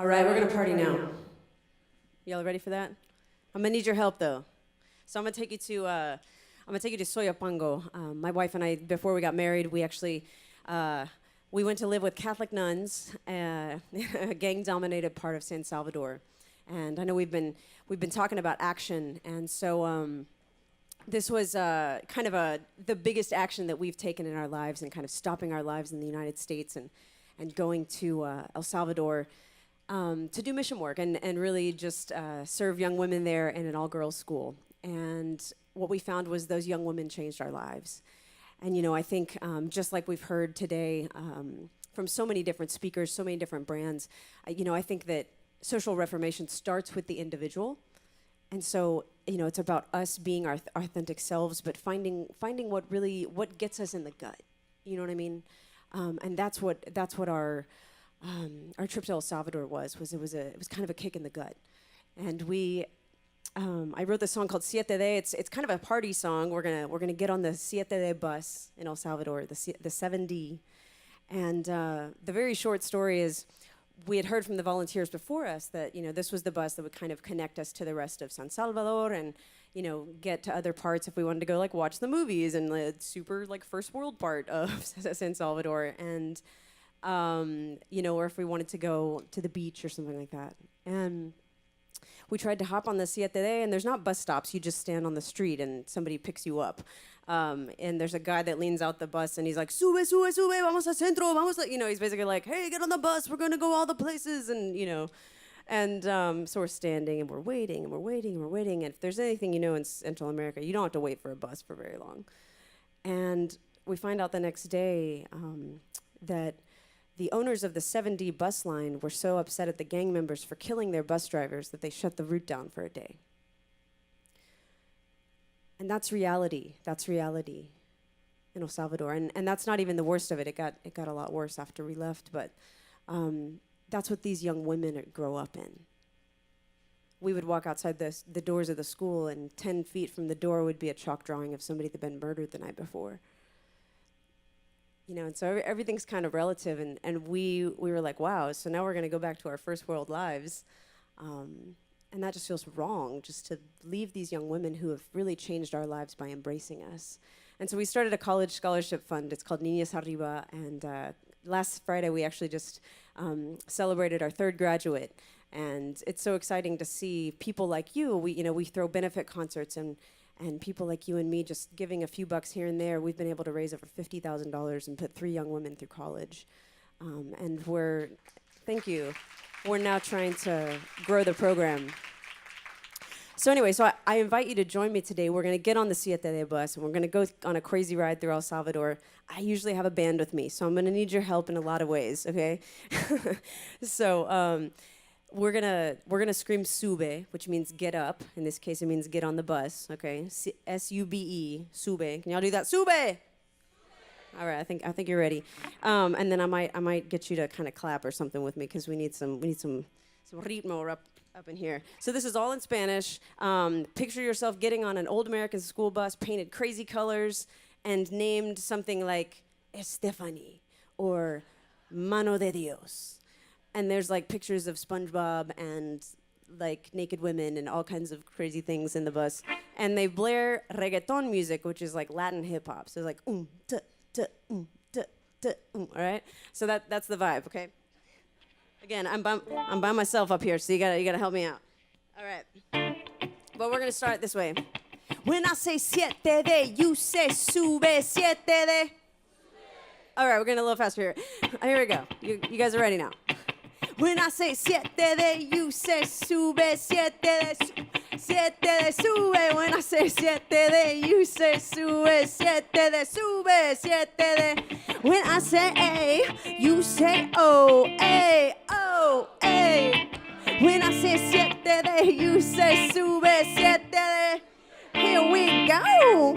All right, we're gonna party now. Y'all ready for that? I'm gonna need your help though. So I'm gonna take you to Soyapango. My wife and I, before we got married, we actually we went to live with Catholic nuns, a gang-dominated part of San Salvador. And I know we've been talking about action, and so this was kind of the biggest action that we've taken in our lives, and kind of stopping our lives in the United States and going to El Salvador to do mission work and really just serve young women there in an all-girls school. And what we found was those young women changed our lives. And I think just like we've heard today from so many different speakers, so many different brands, I think that social reformation starts with the individual. And so, it's about us being our authentic selves, but finding what gets us in the gut. You know what I mean? And that's what our trip to El Salvador was kind of a kick in the gut. And I wrote this song called Siete-D. It's kind of a party song. We're gonna get on the Siete-D bus in El Salvador, the 7D. And the very short story is, we had heard from the volunteers before us that this was the bus that would kind of connect us to the rest of San Salvador, and get to other parts if we wanted to go watch the movies and the super first world part of San Salvador, and or if we wanted to go to the beach or something like that. And we tried to hop on the Siete-D, and there's not bus stops. You just stand on the street and somebody picks you up. And there's a guy that leans out the bus and he's like, sube, sube, sube, vamos al centro, vamos a, he's basically like, hey, get on the bus, we're gonna go all the places, and so we're standing and we're waiting and we're waiting and we're waiting. And if there's anything in Central America, you don't have to wait for a bus for very long. And we find out the next day that the owners of the 7D bus line were so upset at the gang members for killing their bus drivers that they shut the route down for a day. And that's reality. That's reality in El Salvador. And that's not even the worst of it. It got a lot worse after we left, but that's what these young women grow up in. We would walk outside the doors of the school, and 10 feet from the door would be a chalk drawing of somebody that had been murdered the night before. And so everything's kind of relative, and we were like, wow, so now we're going to go back to our first world lives. And that just feels wrong, just to leave these young women who have really changed our lives by embracing us. And so we started a college scholarship fund. It's called Niñas Arriba, and last Friday we actually just celebrated our third graduate. And it's so exciting to see people like you. We throw benefit concerts, and people like you and me just giving a few bucks here and there. We've been able to raise over $50,000 and put 3 young women through college. And thank you. We're now trying to grow the program. So anyway, I invite you to join me today. We're going to get on the Siete-D bus, and we're going to go on a crazy ride through El Salvador. I usually have a band with me, so I'm going to need your help in a lot of ways, okay? So we're gonna scream sube, which means get up. In this case, it means get on the bus, okay? S-U-B-E, sube. Can y'all do that? Sube! All right, I think you're ready. And then I might get you to kind of clap or something with me, because we need some ritmo up in here. So this is all in Spanish. Picture yourself getting on an old American school bus, painted crazy colors, and named something like Estefany or Mano de Dios. And there's pictures of SpongeBob and naked women and all kinds of crazy things in the bus. And they blare reggaeton music, which is Latin hip hop. So it's all right? So that's the vibe, okay? Again, I'm by myself up here, so you gotta help me out. All right. But we're gonna start this way. When I say Siete-D, you say sube, Siete-D. All right, we're going a little faster here. Here we go. You guys are ready now. When I say Siete-D, you say sube, Siete-D, Siete-D, sube. When I say Siete-D, you say sube, Siete-D, sube, Siete-D. When I say A, you say O, A, O, A. When I say Siete-D, you say sube, Siete-D. Here we go.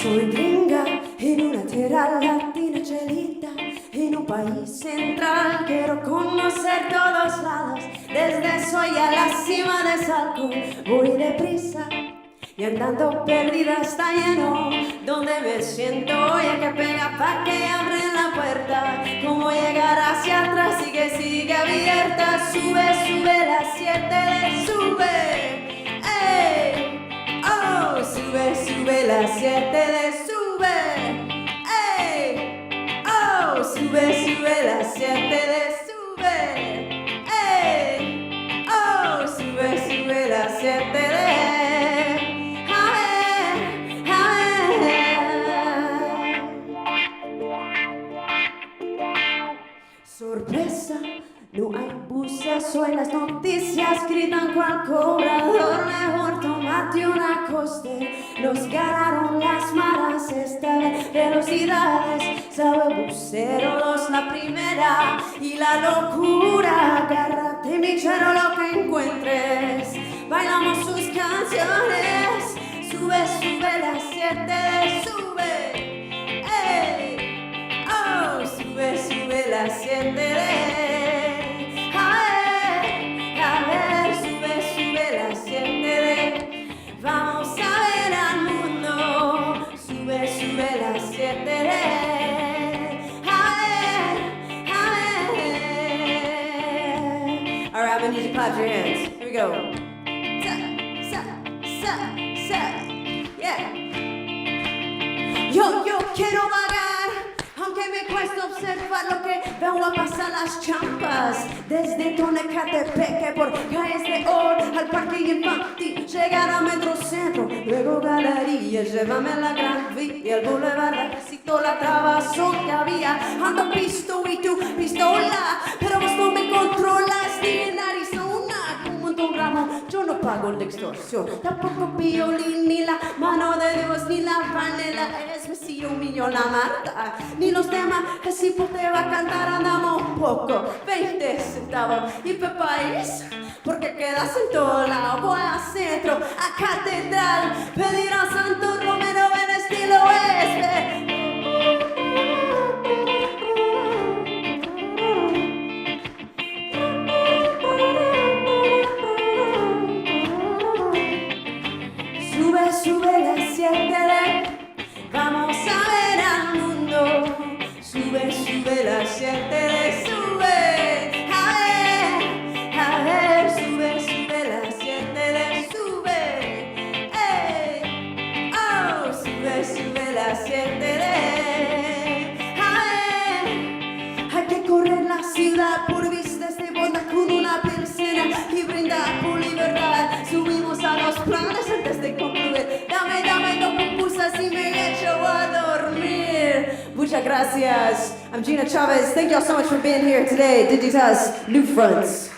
Soy gringa en una tierra latina chelita, en un país central. Quiero conocer todos lados, desde Soy a la cima de Salco. Voy deprisa Y andando perdida está lleno, donde me siento, oye que pega pa' que abren la puerta. Cómo llegar hacia atrás y que sigue abierta. Sube, sube la 7D, sube. ¡Ey! Oh, sube, sube la 7D, sube. ¡Ey! Oh, sube, sube la 7D, sube. ¡Ey! Oh, sube, sube la 7D. Sorpresa, no hay buses, hoy las noticias gritan cual cobrador. Mejor tomate una coste, nos ganaron las malas esta vez. Velocidades, sabe bucero, dos la primera y la locura. Agárrate mi chero lo que encuentres, bailamos sus canciones. Sube, sube la 7D, sube. ¡Ey! Oh, sube, sube la 7D. A ver, sube, sube la 7D. Vamos a ver al mundo. Sube, sube la 7D. All right, I need you to clap your hands. Here we go. Sa, sa, sa, sa. Yeah. Yo quiero vagar, aunque me cuesta observar lo que veo a pasar las champas. Desde Tonecatepeque por calles de oro al parque infantil, llegar a Metrocentro, luego galerías, llévame a la Gran Vía, el boulevard, recito la trabazón que había. Ando pisto y tu pistola, pero vos no me controlas ni en Arizona. Como un ramo, yo no pago la extorsión, tampoco violín, ni la mano de Dios, ni la panela es Messi, un millón la Marta, ni los temas que si te va a cantar andamos poco, 20 centavos y país, porque quedas en todo lado. Voy a centro, a catedral, pedir a Santo Romero en estilo oeste. Sube, sube la 7D, vamos a ver al mundo. Sube, sube la 7D, sube. A ver, sube, sube la 7D, sube. Ey, oh, sube, sube la 7D. Hay que correr la ciudad por vistas de boda con una pilsena y brindar por libertad. Subimos a los planes antes de concluir. Dame, dame dos pupusas y me echo a dormir. Muchas gracias. I'm Gina Chavez. Thank y'all so much for being here today. Digitas, NewFront.